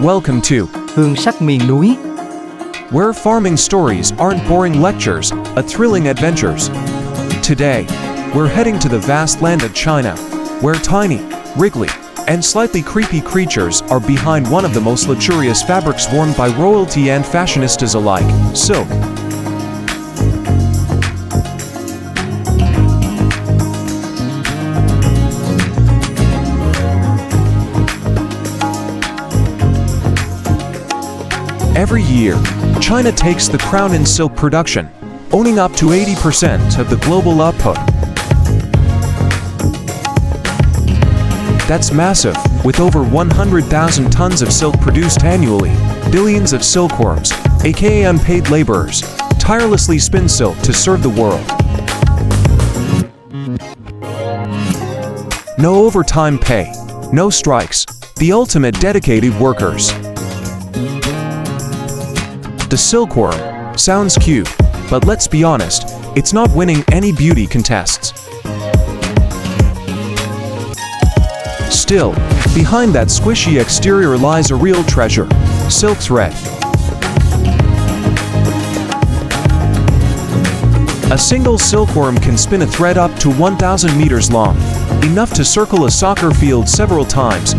Welcome to Hương sắc miền núi. where farming stories aren't boring lectures, but thrilling adventures. Today, we're heading to the vast land of China, where tiny, wriggly, and slightly creepy creatures are behind one of the most luxurious fabrics worn by royalty and fashionistas alike, silk. Every year, China takes the crown in silk production, owning up to 80% of the global output. That's massive, with over 100,000 tons of silk produced annually. Billions of silkworms, aka unpaid laborers, tirelessly spin silk to serve the world. No overtime pay, no strikes, the ultimate dedicated workers. The silkworm sounds cute, but let's be honest, it's not winning any beauty contests. Still, behind that squishy exterior lies a real treasure: silk thread. A single silkworm can spin a thread up to 1,000 meters long, enough to circle a soccer field several times.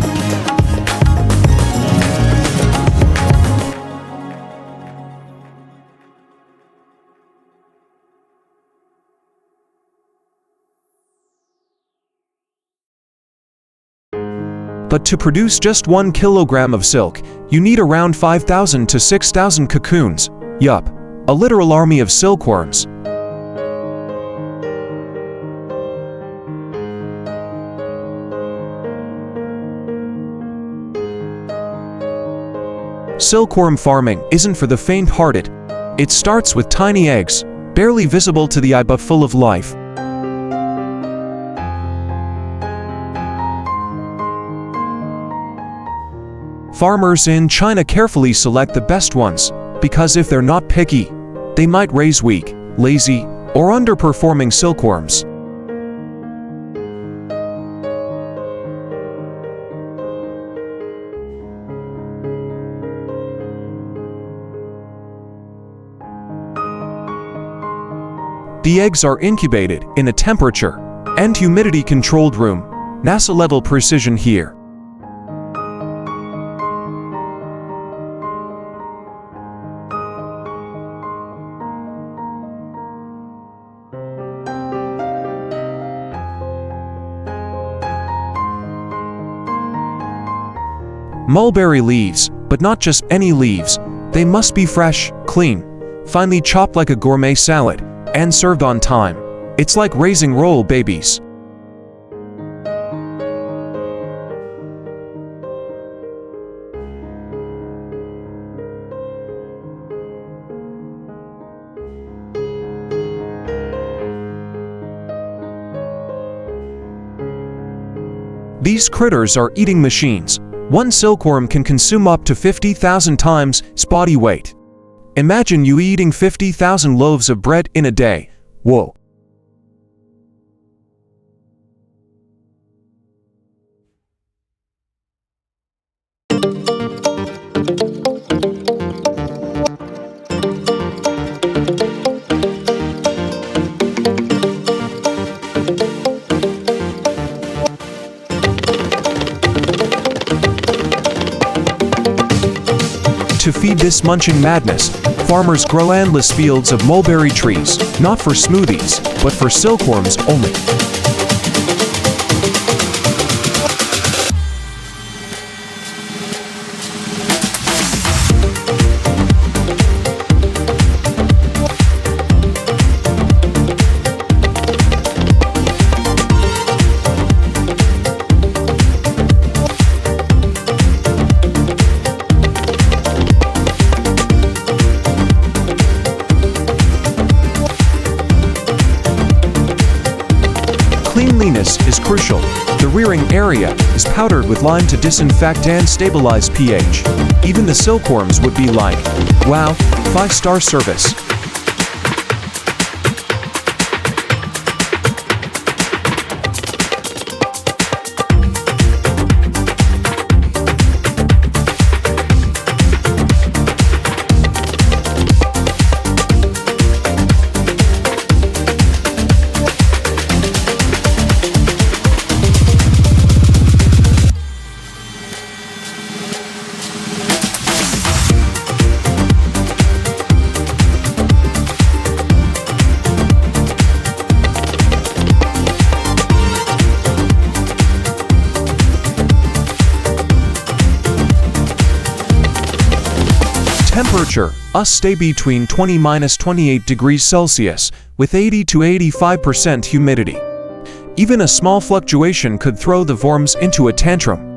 But to produce just 1 kilogram of silk, you need around 5,000 to 6,000 cocoons. Yup, a literal army of silkworms. Silkworm farming isn't for the faint-hearted. It starts with tiny eggs, barely visible to the eye but full of life. Farmers in China carefully select the best ones, because if they're not picky, they might raise weak, lazy, or underperforming silkworms. The eggs are incubated in a temperature and humidity-controlled room, NASA-level precision here. Mulberry leaves, but not just any leaves. They must be fresh, clean, finely chopped like a gourmet salad, and served on time. It's like raising royal babies. These critters are eating machines. One silkworm can consume up to 50,000 times its body weight. Imagine you eating 50,000 loaves of bread in a day. Whoa. To feed this munching madness, farmers grow endless fields of mulberry trees, not for smoothies, but for silkworms only. Cleanliness is crucial. The rearing area is powdered with lime to disinfect and stabilize pH. Even the silkworms would be like, wow, 5-star service. Temperature stay between 20–28 degrees Celsius with 80 to 85% humidity. Even a small fluctuation could throw the worms into a tantrum.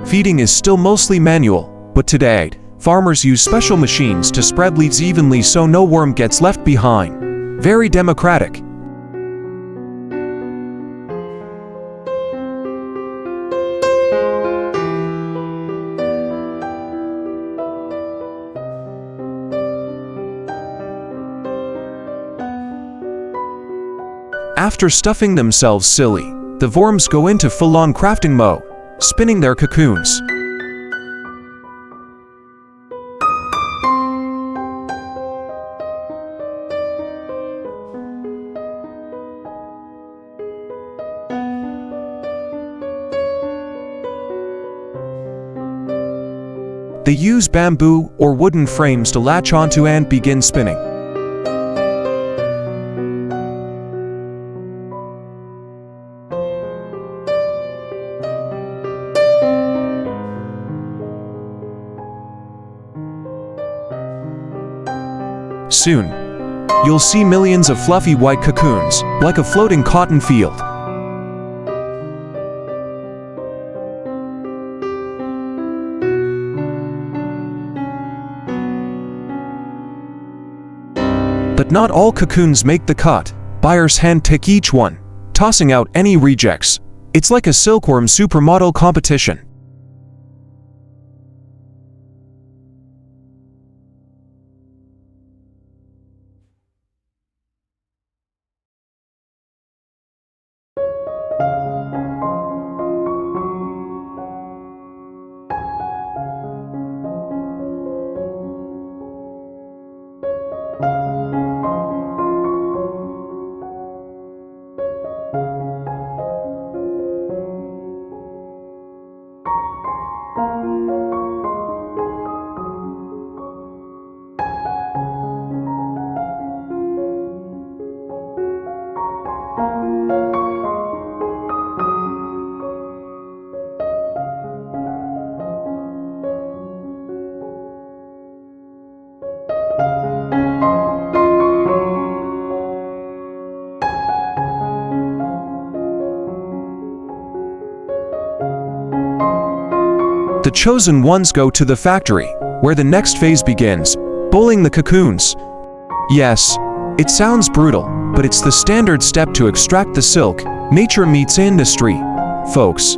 Feeding is still mostly manual, but today, farmers use special machines to spread leaves evenly so no worm gets left behind. Very democratic. After stuffing themselves silly, the worms go into full-on crafting mode, spinning their cocoons. They use bamboo or wooden frames to latch onto and begin spinning. Soon, you'll see millions of fluffy white cocoons, like a floating cotton field. But not all cocoons make the cut. Buyers hand-pick each one, tossing out any rejects. It's like a silkworm supermodel competition. The chosen ones go to the factory, where the next phase begins, bulling the cocoons. Yes, it sounds brutal, but it's the standard step to extract the silk. Nature meets industry, folks.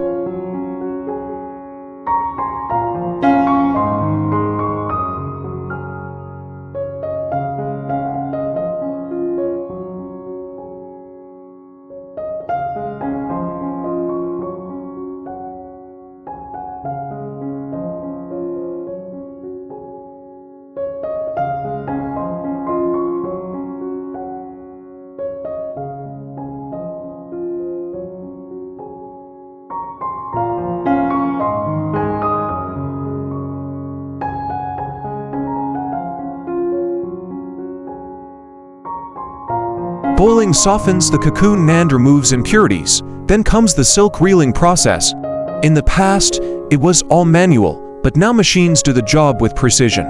Boiling softens the cocoon and removes impurities. Then comes the silk reeling process. In the past, it was all manual, but now machines do the job with precision.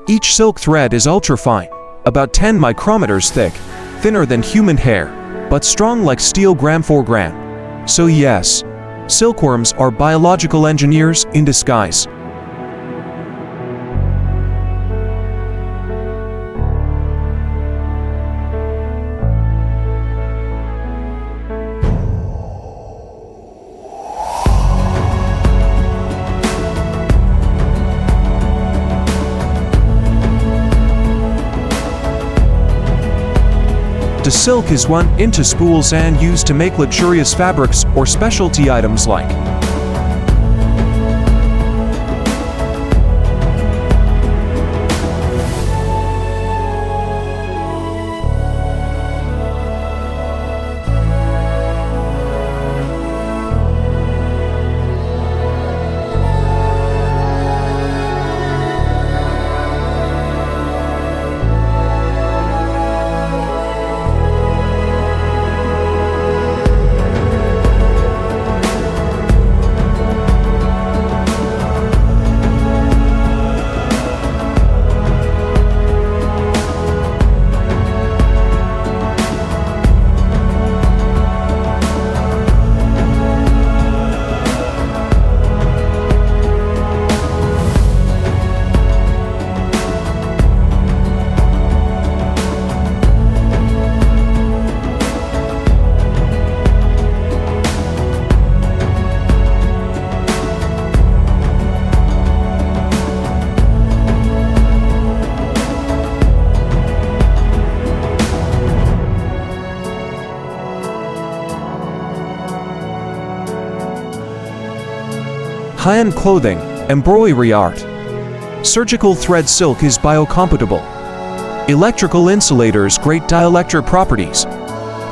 Each silk thread is ultrafine, about 10 micrometers thick, thinner than human hair, but strong like steel gram for gram. So yes, silkworms are biological engineers in disguise. The silk is wound into spools and used to make luxurious fabrics or specialty items like high-end clothing, embroidery art. Surgical thread silk is biocompatible. Electrical insulators, great dielectric properties.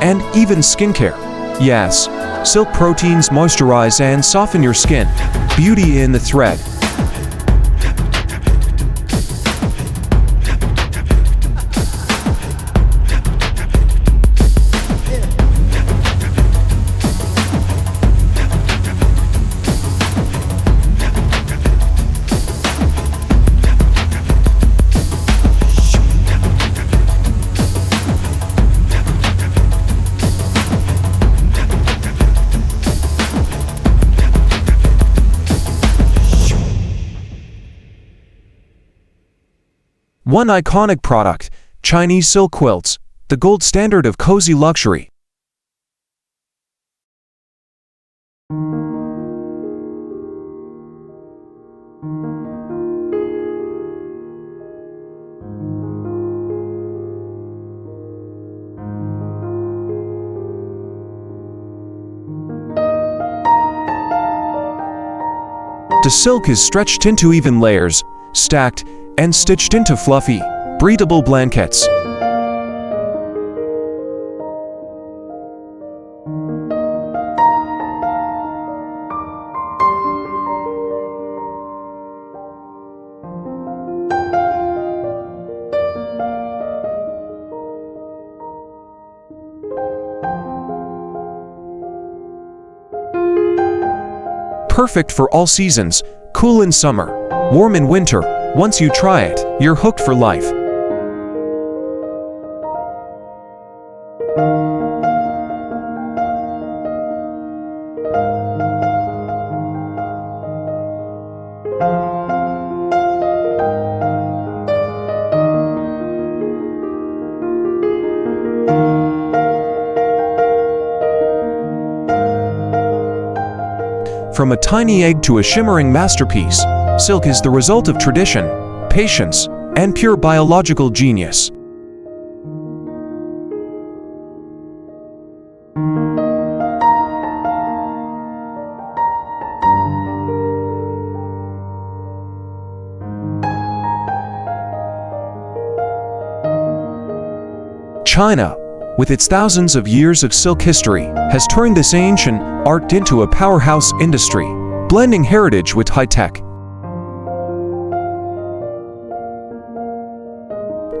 And even skincare. Yes, silk proteins moisturize and soften your skin. Beauty in the thread. One iconic product, Chinese silk quilts, the gold standard of cozy luxury. The silk is stretched into even layers, stacked, and stitched into fluffy, breathable blankets. Perfect for all seasons, cool in summer, warm in winter. Once you try it, you're hooked for life. From a tiny egg to a shimmering masterpiece, silk is the result of tradition, patience, and pure biological genius. China, with its thousands of years of silk history, has turned this ancient art into a powerhouse industry, blending heritage with high-tech.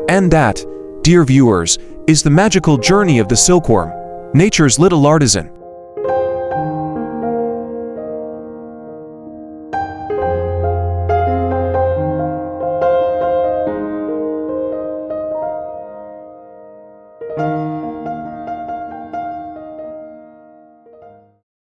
And that, dear viewers, is the magical journey of the silkworm, nature's little artisan.